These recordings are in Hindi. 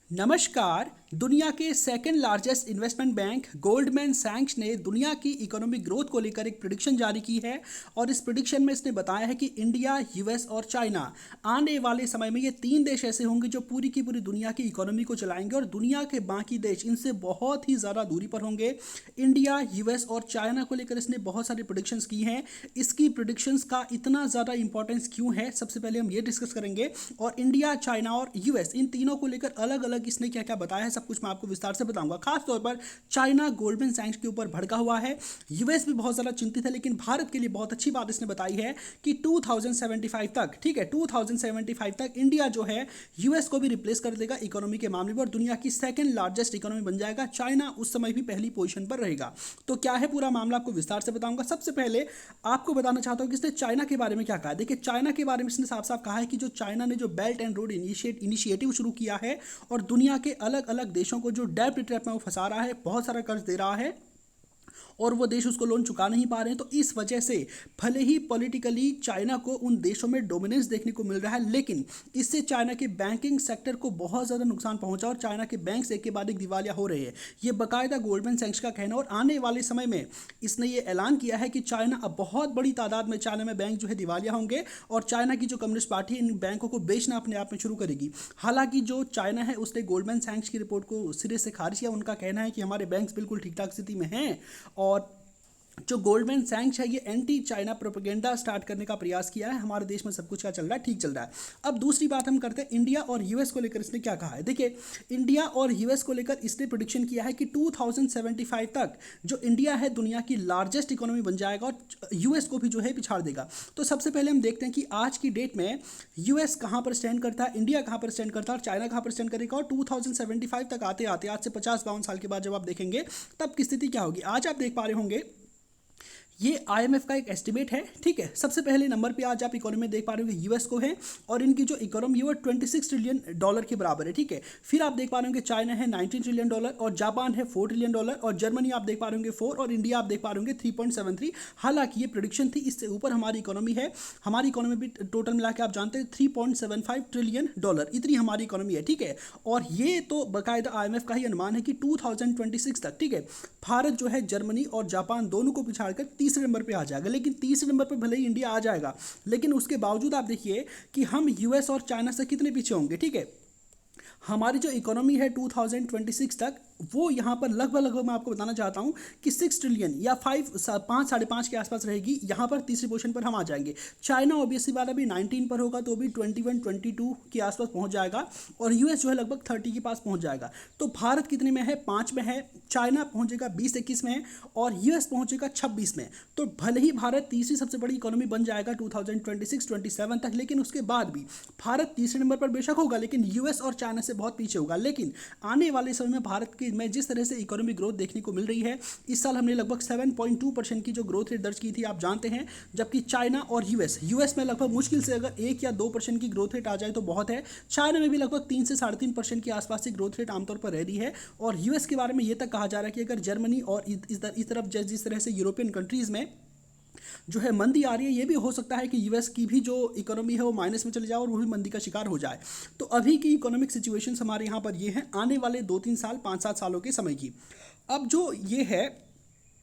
नमस्कार। दुनिया के second largest investment bank Goldman सैक्स ने दुनिया की इकोनॉमिक ग्रोथ को लेकर एक प्रिडिक्शन जारी की है और इस प्रिडिक्शन में इसने बताया है कि इंडिया, यूएस और चाइना आने वाले समय में ये तीन देश ऐसे होंगे जो पूरी की पूरी दुनिया की इकोनॉमी को चलाएंगे और दुनिया के बाकी देश इनसे बहुत ही ज़्यादा दूरी पर होंगे। इंडिया, यूएस और चाइना को लेकर इसने बहुत सारी प्रिडिक्शंस की हैं। इसकी प्रिडिक्शंस का इतना ज़्यादा इंपॉर्टेंस क्यों है, सबसे पहले हम ये डिस्कस करेंगे। और इंडिया, चाइना और यूएस इन तीनों को लेकर अलग अलग इसने क्या क्या बताया है, सब कुछ मैं आपको विस्तार से बताऊंगा। खास तौर पर चाइना गोल्डमैन सैक्स के ऊपर भड़का हुआ है, यूएस भी बहुत ज़्यादा चिंतित है, लेकिन भारत के लिए बहुत अच्छी बात इसने बताई है कि 2075 तक, ठीक है, 2075 तक इंडिया जो है यूएस को भी रिप्लेस कर देगा इकोनॉमी के मामले में और दुनिया की सेकंड लार्जेस्ट इकोनॉमी बन जाएगा। चाइना उस समय भी पहली पोजीशन पर रहेगा। तो क्या है पूरा मामला, आपको विस्तार से बताऊंगा। सबसे पहले आपको बताना चाहता हूं कि इसने चाइना के बारे में क्या कहा। देखिए, चाइना के बारे में इसने साफ साफ कहा है कि जो चाइना ने जो बेल्ट एंड रोड इनिशिएटिव शुरू किया है और दुनिया के अलग अलग देशों को जो डेब्ट ट्रैप में वो फंसा रहा है, बहुत सारा कर्ज दे रहा है और वो देश उसको लोन चुका नहीं पा रहे हैं, तो इस वजह से भले ही पॉलिटिकली चाइना को उन देशों में डोमिनेंस देखने को मिल रहा है, लेकिन इससे चाइना के बैंकिंग सेक्टर को बहुत ज़्यादा नुकसान पहुंचा और चाइना के बैंक्स एक के बाद एक दिवालिया हो रहे हैं। ये बाकायदा गोल्डमैन सैक्स का कहना। और आने वाले समय में इसने ये ऐलान किया है कि चाइना अब बहुत बड़ी तादाद में चाइना में बैंक जो है दिवालिया होंगे और चाइना की जो कम्युनिस्ट पार्टी इन बैंकों को बेचना अपने आप में शुरू करेगी। हालांकि जो चाइना है उसने गोल्डमैन सैक्स की रिपोर्ट को सिरे से खारिज किया। उनका कहना है कि हमारे बैंक्स बिल्कुल ठीक ठाक स्थिति में हैं और जो गोल्डमैन सैक्स है ये एंटी चाइना प्रोपेगेंडा स्टार्ट करने का प्रयास किया है। हमारे देश में सब कुछ क्या चल रहा है, ठीक चल रहा है। अब दूसरी बात हम करते हैं इंडिया और यूएस को लेकर इसने क्या कहा है। देखिए, इंडिया और यूएस को लेकर इसने प्रिडिक्शन किया है कि 2075 तक जो इंडिया है दुनिया की लार्जेस्ट इकोनॉमी बन जाएगा और यूएस को भी जो है पिछाड़ देगा। तो सबसे पहले हम देखते हैं कि आज की डेट में यूएस कहाँ पर स्टैंड करता है, इंडिया कहाँ पर स्टैंड करता है और चाइना कहाँ पर स्टैंड करेगा। और 2075 तक आते आते, आज से 50-52 साल के बाद जब आप देखेंगे तब की स्थिति क्या होगी। आज आप देख पा रहे होंगे ये आईएमएफ का एक एस्टिमेट है, ठीक है। सबसे पहले नंबर पे आज आप इकोनॉमी में देख पा रहे होंगे यूएस को है और इनकी जो इकोनॉमी है वो 26 ट्रिलियन डॉलर के बराबर है, ठीक है। फिर आप देख पा रहे होंगे चाइना है 19 ट्रिलियन डॉलर और जापान है 4 ट्रिलियन डॉलर और जर्मनी आप देख पा रहे होंगे 4 और इंडिया आप देख पा रहे होंगे 3.73। हालांकि ये प्रिडिक्शन थी, इससे ऊपर हमारी इकोनॉमी है। हमारी इकोनॉमी भी टोटल मिला के आप जानते हैं 3.75 ट्रिलियन डॉलर, इतनी हमारी इकोनॉमी है, ठीक है। और ये तो बाकायदा आईएमएफ का ही अनुमान है कि 2026 तक, ठीक है, भारत जो है जर्मनी और जापान दोनों को पिछाड़कर तीसरे नंबर पर आ जाएगा। लेकिन तीसरे नंबर पर भले ही इंडिया आ जाएगा, लेकिन उसके बावजूद आप देखिए कि हम यूएस और चाइना से कितने पीछे होंगे, ठीक है। हमारी जो इकोनॉमी है 2026 तक वो यहाँ पर लगभग मैं आपको बताना चाहता हूँ कि 6 ट्रिलियन या 5.5 के आसपास रहेगी। यहाँ पर तीसरी पोजीशन पर हम आ जाएंगे। चाइना ऑब्वियसली वाला भी 19 पर होगा तो भी 21-22 के आसपास पहुँच जाएगा और यूएस जो है लगभग 30 के पास पहुँच जाएगा। तो भारत कितने में है, 5 में है, चाइना पहुँचेगा 20-21 में और यूएस पहुँचेगा 26 में। तो भले ही भारत तीसरी सबसे बड़ी इकोनॉमी बन जाएगा 2026-27 तक, लेकिन उसके बाद भी भारत तीसरे नंबर पर बेशक होगा, लेकिन यूएस और चाइना से बहुत पीछे होगा। लेकिन आने वाले समय में भारत की में जिस तरह से इकोनॉमिक ग्रोथ देखने को मिल रही है, इस साल हमने लगभग 7.2% की जो ग्रोथ रेट दर्ज की थी आप जानते हैं, जबकि चाइना और यूएस में लगभग मुश्किल से अगर 1 या 2% की ग्रोथ रेट आ जाए तो बहुत है। चाइना में भी लगभग 3 से 3.5% के आसपास की ग्रोथ रेट आमतौर पर रह रही है। और यूएस के बारे में ये तक कहा जा रहा है कि अगर जर्मनी और इस तरफ जिस तरह से यूरोपियन कंट्रीज़ में जो है मंदी आ रही है, ये भी हो सकता है कि यूएस की भी जो इकोनॉमी है वो माइनस में चले जाए और वो भी मंदी का शिकार हो जाए। तो अभी की इकोनॉमिक सिचुएशंस हमारे यहाँ पर ये हैं आने वाले 2-3 साल 5-7 सालों के समय की। अब जो ये है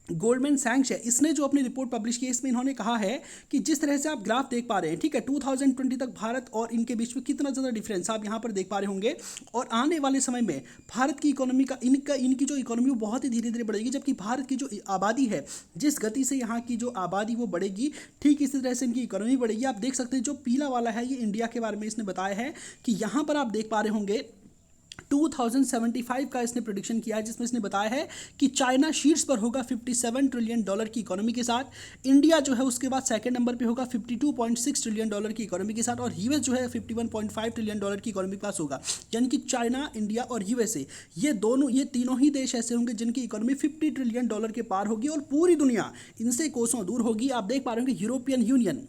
गोल्डमैन सैक्स है, इसने जो अपनी रिपोर्ट पब्लिश की है इसमें इन्होंने कहा है कि जिस तरह से आप ग्राफ देख पा रहे हैं, ठीक है, 2020 तक भारत और इनके बीच में कितना ज़्यादा डिफरेंस आप यहाँ पर देख पा रहे होंगे। और आने वाले समय में भारत की इकोनॉमी का इनकी जो इकोनॉमी वो बहुत ही धीरे धीरे बढ़ेगी, जबकि भारत की जो आबादी है, जिस गति से यहाँ की जो आबादी वो बढ़ेगी, ठीक इसी तरह से इनकी इकोनॉमी बढ़ेगी। आप देख सकते हैं जो पीला वाला है ये इंडिया के बारे में इसने बताया है कि यहाँ पर आप देख पा रहे होंगे 2075 का इसने प्रिडिक्शन किया है, जिसमें इसने बताया है कि चाइना शीर्ष पर होगा 57 ट्रिलियन डॉलर की इकोनॉमी के साथ, इंडिया जो है उसके बाद सेकंड नंबर पे होगा 52.6 ट्रिलियन डॉलर की इकोनॉमी के साथ और यूएस जो है 51.5 ट्रिलियन डॉलर की इकोनॉमी के पास होगा। यानी कि चाइना, इंडिया और यूएसए ये तीनों ही देश ऐसे होंगे जिनकी इकोनॉमी 50 ट्रिलियन डॉलर के पार होगी और पूरी दुनिया इनसे कोसों दूर होगी। आप देख पा रहे होंगे यूरोपियन यूनियन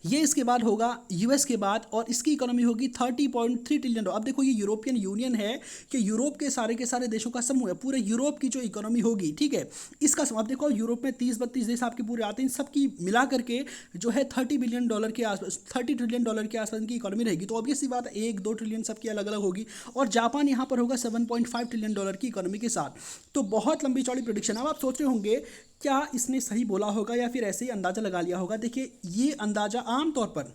ये इसके बाद होगा यूएस के बाद, और इसकी इकोनॉमी होगी 30.3 ट्रिलियन डॉलर। अब देखो ये यूरोपियन यूनियन है कि यूरोप के सारे देशों का समूह है, पूरे यूरोप की जो इकोनॉमी होगी, ठीक है, इसका समूह। अब देखो यूरोप में 30-32 देश आपके पूरे आते हैं, सबकी मिला करके जो है 30 बिलियन डॉलर के आसपास, 30 ट्रिलियन डॉलर के आसपास की इकोनॉमी रहेगी। तो ऑब्वियस सी बात है 1-2 ट्रिलियन सबकी अलग अलग होगी, और जापान यहाँ पर होगा 7.5 ट्रिलियन डॉलर की इकोनॉमी के साथ। तो बहुत लंबी चौड़ी प्रोडिक्शन। अब आप सोच रहे होंगे क्या इसने सही बोला होगा या फिर ऐसे ही अंदाज़ा लगा लिया होगा। देखिए ये अंदाज़ा आमतौर पर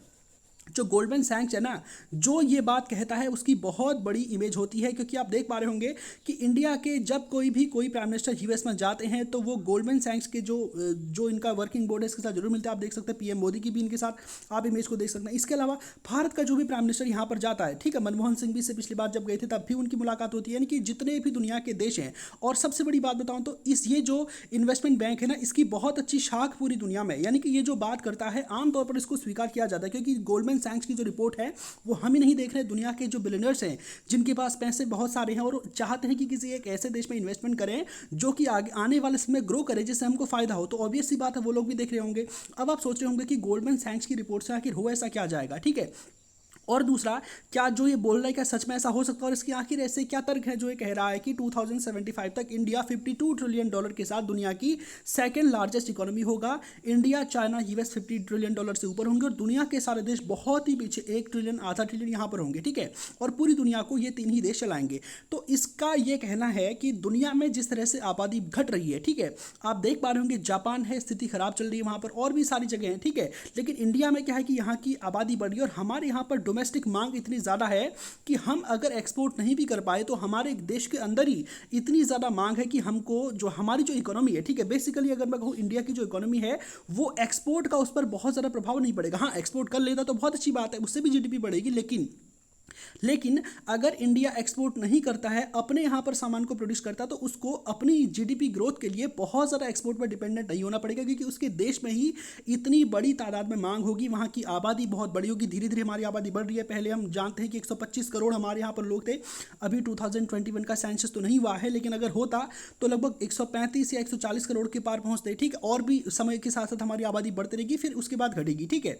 जो गोल्डमैन सैंक्स है ना, जो ये बात कहता है उसकी बहुत बड़ी इमेज होती है, क्योंकि आप देख पा रहे होंगे कि इंडिया के जब कोई प्राइम मिनिस्टर यूएस में जाते हैं तो वो गोल्डमैन सैंक्स के जो इनका वर्किंग बोर्ड है इसके साथ जरूर मिलते हैं। आप देख सकते हैं पीएम मोदी की भी इनके साथ आप इमेज को देख सकते हैं। इसके अलावा भारत का जो भी प्राइम मिनिस्टर यहाँ पर जाता है, ठीक है, मनमोहन सिंह भी से पिछली बार जब गए थे तब भी उनकी मुलाकात होती है, यानी कि जितने भी दुनिया के देश हैं। और सबसे बड़ी बात बताऊँ तो ये जो इन्वेस्टमेंट बैंक है ना, इसकी बहुत अच्छी शाख पूरी दुनिया में, यानी कि ये जो बात करता है आमतौर पर इसको स्वीकार किया जाता है, क्योंकि गोल्डमैन सैंक्स की जो रिपोर्ट है वो हम ही नहीं देख रहे, दुनिया के जो बिलियनर्स हैं जिनके पास पैसे बहुत सारे हैं और चाहते हैं कि किसी एक ऐसे देश में इन्वेस्टमेंट करें जो कि आगे आने वाले समय ग्रो करे, जिससे हमको फायदा हो। तो ऑब्वियस सी बात है वो लोग भी देख रहे होंगे। अब आप सोच रहे होंगे कि गोल्डमैन सैंक्स की रिपोर्ट से आखिर हो ऐसा क्या जाएगा, ठीक है। और दूसरा, क्या जो ये बोल रहा है क्या सच में ऐसा हो सकता है, और इसकी आखिर ऐसे क्या तर्क है जो ये कह रहा है कि 2075 तक इंडिया 52 ट्रिलियन डॉलर के साथ दुनिया की सेकंड लार्जेस्ट इकोनॉमी होगा। India, China, US 50 trillion dollar से ऊपर होंगे, और दुनिया के सारे देश बहुत ही पीछे 1 ट्रिलियन, आधा ट्रिलियन यहाँ पर होंगे, ठीक है। और पूरी दुनिया को ये 3 ही देश चलाएंगे। तो इसका ये कहना है कि दुनिया में जिस तरह से आबादी घट रही है, ठीक है, आप देख पा रहे होंगे जापान है, स्थिति खराब चल रही है वहाँ पर, और भी सारी जगह हैं, ठीक है। लेकिन इंडिया में क्या है कि यहाँ की आबादी बढ़ रही है और हमारे यहाँ पर डोमेस्टिक मांग इतनी ज़्यादा है कि हम अगर एक्सपोर्ट नहीं भी कर पाए तो हमारे देश के अंदर ही इतनी ज़्यादा मांग है कि हमको जो हमारी जो इकोनॉमी है, ठीक है, बेसिकली अगर मैं कहूँ इंडिया की जो इकोनॉमी है वो एक्सपोर्ट का उस पर बहुत ज़्यादा प्रभाव नहीं पड़ेगा। हाँ, एक्सपोर्ट कर लेता तो बहुत अच्छी बात है, उससे भी जीडीपी बढ़ेगी, लेकिन अगर इंडिया एक्सपोर्ट नहीं करता है, अपने यहाँ पर सामान को प्रोड्यूस करता है, तो उसको अपनी जीडीपी ग्रोथ के लिए बहुत ज़्यादा एक्सपोर्ट पर डिपेंडेंट नहीं होना पड़ेगा, क्योंकि उसके देश में ही इतनी बड़ी तादाद में मांग होगी, वहाँ की आबादी बहुत बड़ी होगी। धीरे धीरे हमारी आबादी बढ़ रही है। पहले हम जानते हैं कि 125 करोड़ हमारे यहाँ पर लोग थे। अभी 2021 का सेंसस तो नहीं हुआ है, लेकिन अगर होता तो लगभग 135 या 140 करोड़ के पार पहुँचते, ठीक है। और भी समय के साथ साथ हमारी आबादी बढ़ती रहेगी, फिर उसके बाद घटेगी, ठीक है।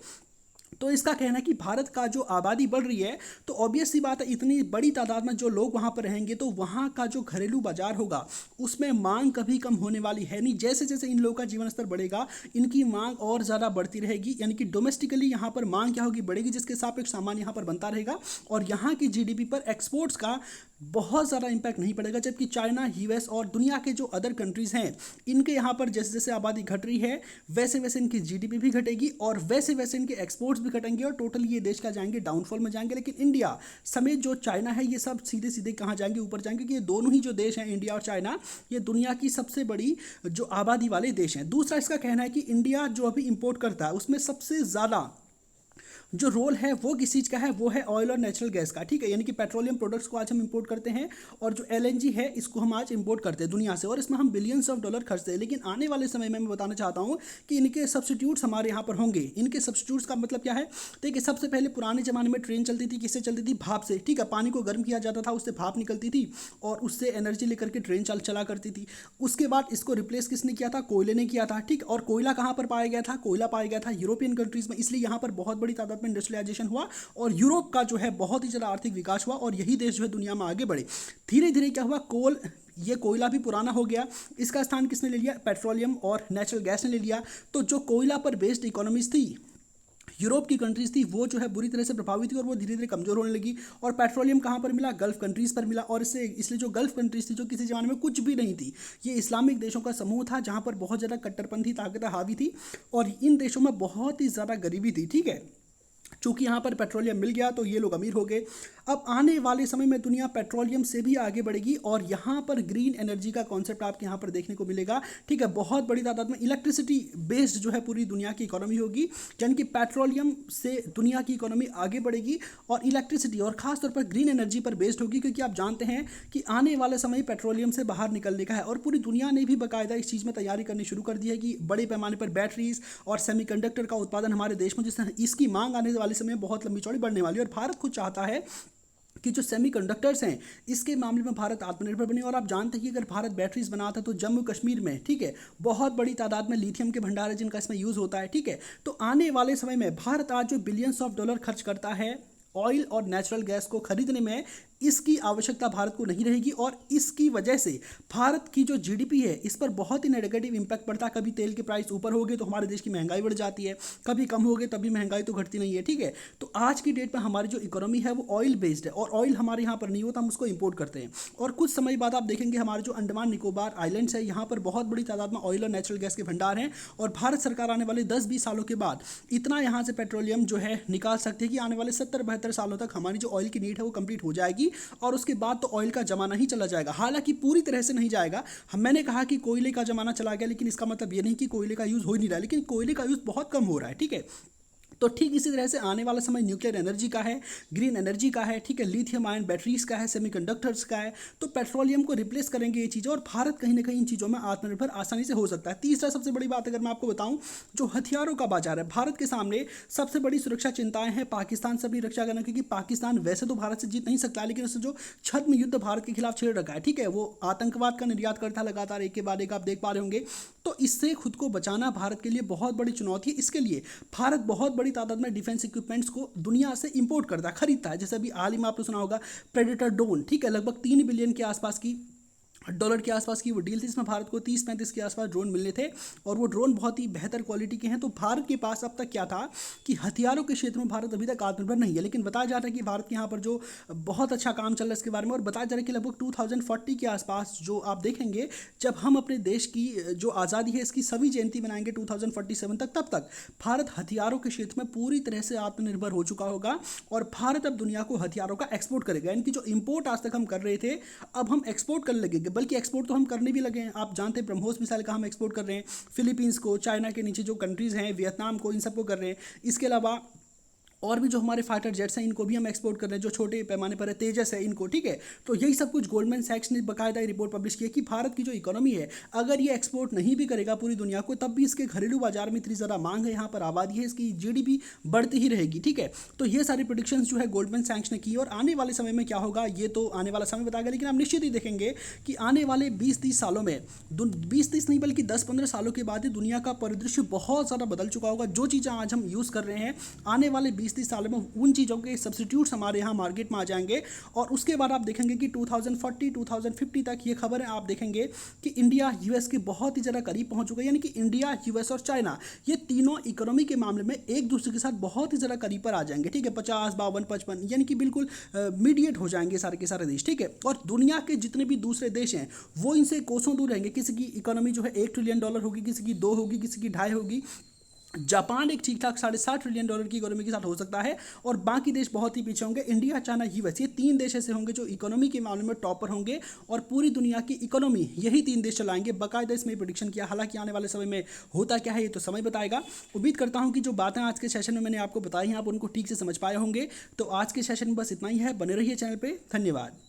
तो इसका कहना है कि भारत का जो आबादी बढ़ रही है, तो ऑब्वियस सी बात है इतनी बड़ी तादाद में जो लोग वहाँ पर रहेंगे तो वहाँ का जो घरेलू बाजार होगा उसमें मांग कभी कम होने वाली है नहीं। जैसे जैसे इन लोगों का जीवन स्तर बढ़ेगा, इनकी मांग और ज़्यादा बढ़ती रहेगी, यानी कि डोमेस्टिकली यहाँ पर मांग क्या होगी, बढ़ेगी, जिसके सापेक्ष सामान यहाँ पर बनता रहेगा और यहाँ की जीडीपी पर एक्सपोर्ट्स का बहुत ज़्यादा इंपैक्ट नहीं पड़ेगा। जबकि चाइना, यूएस और दुनिया के जो अदर कंट्रीज़ हैं, इनके यहाँ पर जैसे जैसे आबादी घट रही है वैसे वैसे इनकी जीडीपी भी घटेगी और वैसे वैसे इनके एक्सपोर्ट्स भी घटेंगे और टोटली ये देश क्या जाएंगे, डाउनफॉल में जाएंगे। लेकिन इंडिया समेत जो चाइना है, ये सब सीधे सीधे कहाँ जाएंगे, ऊपर जाएंगे, क्योंकि ये दोनों ही जो देश हैं, इंडिया और चाइना, ये दुनिया की सबसे बड़ी जो आबादी वाले देश हैं। दूसरा इसका कहना है कि इंडिया जो अभी इंपोर्ट करता है उसमें सबसे ज़्यादा जो रोल है वो किस चीज़ का है, वो है ऑयल और नेचुरल गैस का, ठीक है। यानी कि पेट्रोलियम प्रोडक्ट्स को आज हम इंपोर्ट करते हैं और जो एलएनजी है इसको हम आज इंपोर्ट करते हैं दुनिया से, और इसमें हम बिलियंस ऑफ डॉलर खर्चते हैं। लेकिन आने वाले समय में मैं बताना चाहता हूँ कि इनके सब्सटीट्यूट्स हमारे यहाँ पर होंगे। इनके सब्सटीट्यूट्स का मतलब क्या है, देखिए सबसे पहले पुराने ज़माने में ट्रेन चलती थी, किससे चलती थी, भाप से, ठीक है। पानी को गर्म किया जाता था, उससे भाप निकलती थी और उससे एनर्जी लेकर के ट्रेन चला करती थी। उसके बाद इसको रिप्लेस किसने किया था, कोयले ने किया था, ठीक। और कोयला कहाँ पर पाया गया था, कोयला पाया गया था यूरोपियन कंट्रीज़ में, इसलिए यहाँ पर बहुत बड़ी तादाद में इंडस्ट्रियलाइजेशन हुआ और यूरोप का जो है बहुत ही ज़्यादा आर्थिक विकास हुआ और यही देश जो है दुनिया में आगे बढ़े। धीरे धीरे क्या हुआ, ये कोयला भी पुराना हो गया, इसका स्थान किसने ले लिया, पेट्रोलियम और नेचुरल गैस ने ले लिया। तो जो कोयला पर बेस्ड इकोनॉमीज थी, यूरोप की कंट्रीज़ थी, वो जो है बुरी तरह से प्रभावित हुई और वो धीरे धीरे कमज़ोर होने लगी। और पेट्रोलियम कहाँ पर मिला, गल्फ़ कंट्रीज़ पर मिला। और इसलिए जो गल्फ़ कंट्रीज़ थी, जो किसी ज़माने में कुछ भी नहीं थी, ये इस्लामिक देशों का समूह था जहाँ पर बहुत ज़्यादा कट्टरपंथी ताकतें हावी थी और इन देशों में बहुत ही ज़्यादा गरीबी थी, ठीक है। चूँकि यहाँ पर पेट्रोलियम मिल गया तो ये लोग अमीर हो गए। अब आने वाले समय में दुनिया पेट्रोलियम से भी आगे बढ़ेगी और यहाँ पर ग्रीन एनर्जी का कॉन्सेप्ट आपके यहाँ पर देखने को मिलेगा, ठीक है। बहुत बड़ी तादाद में इलेक्ट्रिसिटी बेस्ड जो है पूरी दुनिया की इकोनॉमी होगी, यानी कि पेट्रोलियम से दुनिया की इकोनॉमी आगे बढ़ेगी और इलेक्ट्रिसिटी और खासतौर पर ग्रीन एनर्जी पर बेस्ड होगी, क्योंकि आप जानते हैं कि आने वाले समय पेट्रोलियम से बाहर निकलने का है और पूरी दुनिया ने भी बाकायदा इस चीज़ में तैयारी करनी शुरू कर दी है कि बड़े पैमाने पर बैटरीज और सेमीकंडक्टर का उत्पादन हमारे देश में, जिससे इसकी मांग आने वाले समय बहुत लंबी चौड़ी बढ़ने वाली है। और भारत खुद चाहता है कि जो सेमीकंडक्टर्स हैं इसके मामले में भारत आत्मनिर्भर बने। और आप जानते हैं कि अगर भारत बैटरीज बनाता तो जम्मू कश्मीर में, ठीक है, बहुत बड़ी तादाद में लिथियम के भंडार है जिनका इसमें यूज़ होता है, ठीक है। तो आने वाले समय में भारत आज जो बिलियंस ऑफ डॉलर खर्च करता है ऑयल और नेचुरल गैस को खरीदने में, इसकी आवश्यकता भारत को नहीं रहेगी। और इसकी वजह से भारत की जो जीडीपी है इस पर बहुत ही नेगेटिव इंपैक्ट पड़ता है। कभी तेल के प्राइस ऊपर हो गए तो हमारे देश की महंगाई बढ़ जाती है, कभी कम हो गए तभी महंगाई तो घटती नहीं है, ठीक है। तो आज की डेट में हमारी जो इकोनॉमी है वो ऑयल बेस्ड है और ऑयल हमारे यहाँ पर नहीं होता, हम उसको इंपोर्ट करते हैं। और कुछ समय बाद आप देखेंगे हमारे जो अंडमान निकोबार आइलैंड्स है यहाँ पर बहुत बड़ी तादाद में ऑयल और नेचुरल गैस के भंडार हैं। और भारत सरकार आने वाले 10-20 सालों के बाद इतना यहाँ से पेट्रोलियम जो है निकाल सकती है कि आने वाले 70-72 सालों तक हमारी जो ऑयल की नीड है वो कंप्लीट हो जाएगी और उसके बाद तो ऑयल का जमाना ही चला जाएगा। हालांकि पूरी तरह से नहीं जाएगा। मैंने कहा कि कोयले का जमाना चला गया, लेकिन इसका मतलब ये नहीं कि कोयले का यूज़ हो ही नहीं रहा है, लेकिन कोयले का यूज़ बहुत कम हो रहा है, ठीक है। तो ठीक इसी तरह से आने वाला समय न्यूक्लियर एनर्जी का है, ग्रीन एनर्जी का है, ठीक है, लिथियम आयन बैटरीज का है, सेमीकंडक्टर्स का है। तो पेट्रोलियम को रिप्लेस करेंगे ये चीज़ें और भारत कहीं ना कहीं इन चीज़ों में आत्मनिर्भर आसानी से हो सकता है। तीसरा सबसे बड़ी बात अगर मैं आपको बताऊं, जो हथियारों का बाजार है, भारत के सामने सबसे बड़ी सुरक्षा चिंताएं हैं पाकिस्तान से अपनी रक्षा करना, क्योंकि पाकिस्तान वैसे तो भारत से जीत नहीं सकता, लेकिन उसने जो छद्म युद्ध भारत के खिलाफ छेड़ रखा है, ठीक है, वो आतंकवाद का निर्यात करता है लगातार, एक के बाद एक, आप देख पा रहे होंगे। तो इससे खुद को बचाना भारत के लिए बहुत बड़ी चुनौती है। इसके लिए भारत बहुत बड़ी तादाद में डिफेंस इक्विपमेंट्स को दुनिया से इंपोर्ट करता है, खरीदता है। जैसे अभी हाल ही में आपने सुना होगा प्रेडेटर ड्रोन, ठीक है, लगभग 3 बिलियन के आसपास की डॉलर के आसपास की वो डील थी, इसमें भारत को 30-35 के आसपास ड्रोन मिलने थे और वो ड्रोन बहुत ही बेहतर क्वालिटी के हैं। तो भारत के पास अब तक क्या था कि हथियारों के क्षेत्र में भारत अभी तक आत्मनिर्भर नहीं है, लेकिन बताया जा रहा है कि भारत के यहाँ पर जो बहुत अच्छा काम चल रहा है इसके बारे में। और बताया जा रहा है कि लगभग 2040 के आसपास जो आप देखेंगे जब हम अपने देश की जो आज़ादी है इसकी सभी जयंती मनाएंगे 2047 तक, तब तक भारत हथियारों के क्षेत्र में पूरी तरह से आत्मनिर्भर हो चुका होगा और भारत अब दुनिया को हथियारों का एक्सपोर्ट करेगा। यानी कि जो इंपोर्ट आज तक हम कर रहे थे अब हम एक्सपोर्ट करने लगेंगे, बल्कि एक्सपोर्ट तो हम करने भी लगे हैं। आप जानते हैं ब्रह्मोस मिसाइल का हम एक्सपोर्ट कर रहे हैं फिलीपींस को, चाइना के नीचे जो कंट्रीज़ हैं, वियतनाम को, इन सबको कर रहे हैं। इसके अलावा और भी जो हमारे फाइटर जेट्स हैं इनको भी हम एक्सपोर्ट कर रहे हैं, जो छोटे पैमाने पर है, तेजस है, इनको, ठीक है। तो यही सब कुछ गोल्डमैन सैक्स ने बाकायदा रिपोर्ट पब्लिश की है कि भारत की जो इकोनॉमी है अगर ये एक्सपोर्ट नहीं भी करेगा पूरी दुनिया को, तब भी इसके घरेलू बाजार में इतनी ज़्यादा मांग है, यहाँ पर आबादी है, इसकी जीडीपी बढ़ती ही रहेगी, ठीक है। तो ये सारी प्रेडिक्शंस जो है गोल्डमैन सैक्स ने की और आने वाले समय में क्या होगा ये तो आने वाला समय बताएगा। लेकिन आप निश्चित ही देखेंगे कि आने वाले 20-30 सालों में, 20-30 नहीं बल्कि 10-15 सालों के बाद ही दुनिया का परिदृश्य बहुत ज़्यादा बदल चुका होगा। जो चीज़ें आज हम यूज़ कर रहे हैं आने वाले 20-30 सालों में उन चीज़ों के सब्स्टिट्यूट्स हमारे यहाँ मार्केट में आ जाएंगे। और उसके बाद आप देखेंगे कि 2040-2050 तक ये खबर है, आप देखेंगे कि इंडिया यूएस के बहुत ही ज़्यादा करीब पहुँच चुका है। यानी कि इंडिया, यूएस और चाइना ये तीनों इकोनॉमी के मामले में एक दूसरे के साथ बहुत ही ज़्यादा करीब पर आ जाएंगे, ठीक है, 50, 52, 55, यानी कि बिल्कुल मीडिएट हो जाएंगे सारे के सारे देश, ठीक है। और दुनिया के जितने भी दूसरे देश हैं वो इनसे कोसों दूर रहेंगे। किसी की इकोनॉमी जो है $1 ट्रिलियन होगी, किसी की 2 होगी, किसी की 2.5 होगी। जापान एक ठीक ठाक $7.5 ट्रिलियन की इकोनॉमी के साथ हो सकता है और बाकी देश बहुत ही पीछे होंगे। इंडिया, चाइना, यूएस, ये 3 देश ऐसे होंगे जो इकोनॉमी के मामले में टॉपर होंगे और पूरी दुनिया की इकोनॉमी यही 3 देश चलाएंगे। बाकायदा इसमें प्रेडिक्शन किया। हालांकि आने वाले समय में होता क्या है ये तो समय बताएगा। उम्मीद करता हूँ कि जो बातें आज के सेशन में मैंने आपको बताई हैं आप उनको ठीक से समझ पाए होंगे। तो आज के सेशन में बस इतना ही है। बने रहिए चैनल पर। धन्यवाद।